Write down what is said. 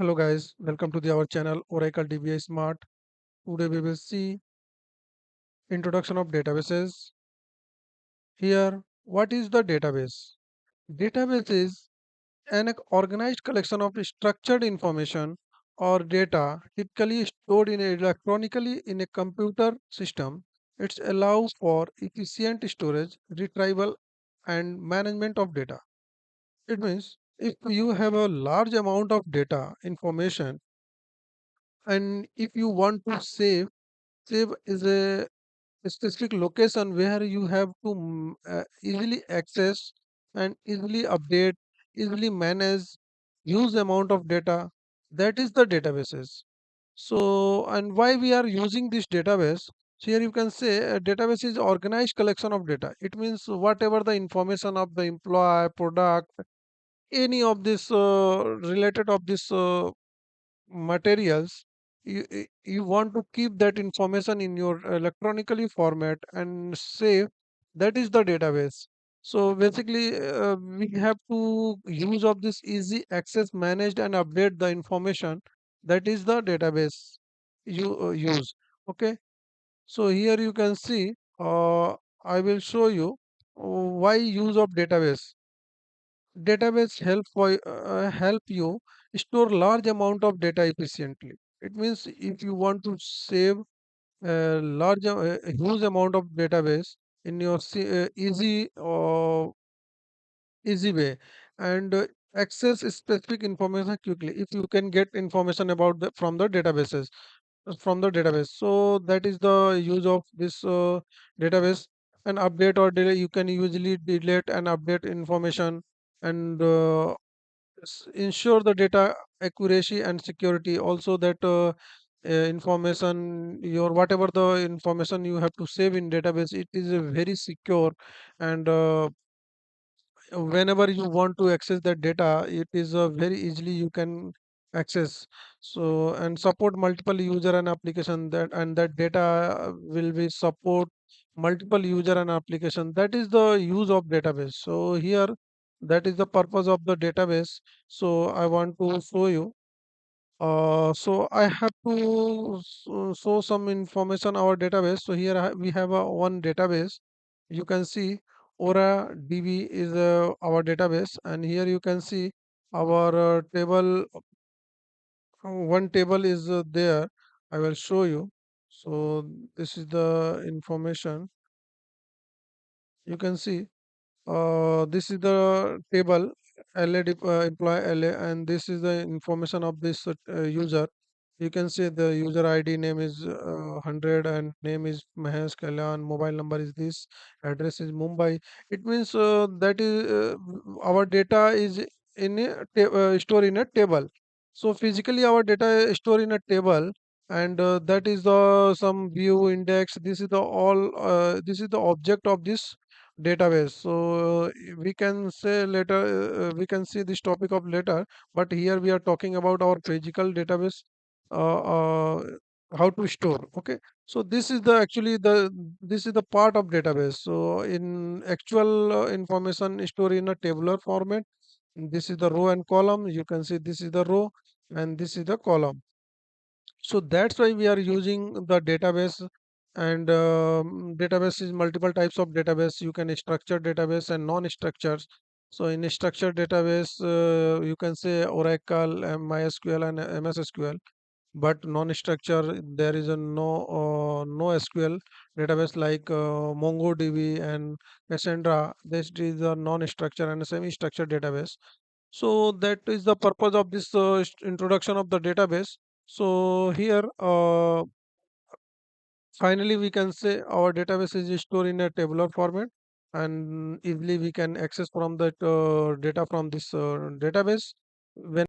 Hello guys, welcome to our channel Oracle DBA SMART. Today we will see introduction of databases. Here, what is the database? Database is an organized collection of structured information or data typically stored electronically in a computer system. It allows for efficient storage, retrieval and management of data. It means if you have a large amount of data information and if you want to save is a specific location where you have to easily access and easily update, easily manage huge amount of data. That is the databases. So, and why we are using this database? So here you can say a database is organized collection of data. It means whatever the information of the employee, product, any of this related of this materials, you want to keep that information in your electronically format and save. That is the database. So basically we have to use of this easy access, managed and update the information. That is the database you use. Okay, so here you can see, I will show you why use of database. Database help you store large amount of data efficiently. It means if you want to save a huge amount of database in your easy way and access specific information quickly. If you can get information about the from the database, so that is the use of this database. And update or delete, you can usually delete and update information and ensure the data accuracy and security. Also that information, your whatever the information you have to save in database, it is very secure. And whenever you want to access that data, it is very easily you can access. So and support multiple user and application, that and that data will be support multiple user and application. That is the use of database. So here, that is the purpose of the database. So I want to show you. So I have to show some information our database. So here we have a one database. You can see Ora DB is our database, and here you can see our table. One table is there. I will show you. So this is the information. You can see. This is the table LA employee LA, and this is the information of this user. You can see the user ID name is 100 and name is Mahesh Kalyan. Mobile number is this. Address is Mumbai. It means that is our data is in store in a table. So physically our data is stored in a table, and that is the some view index. This is the all. This is the object of this database. So we can say later, we can see this topic of later, but here we are talking about our physical database, uh, uh, how to store. Okay, so this is the actually the this is the part of database. So in actual information stored in a tabular format. This is the row and column. You can see this is the row and this is the column. So that's why we are using the database. And database is multiple types of database. You can structured database and non-structured. So in a structured database, you can say Oracle, MySQL, and MS SQL. But non-structure, there is a no SQL database like MongoDB and Cassandra. This is a non-structured and semi-structured database. So that is the purpose of this introduction of the database. So here, finally, we can say our database is stored in a tabular format, and easily we can access from that data from this database. When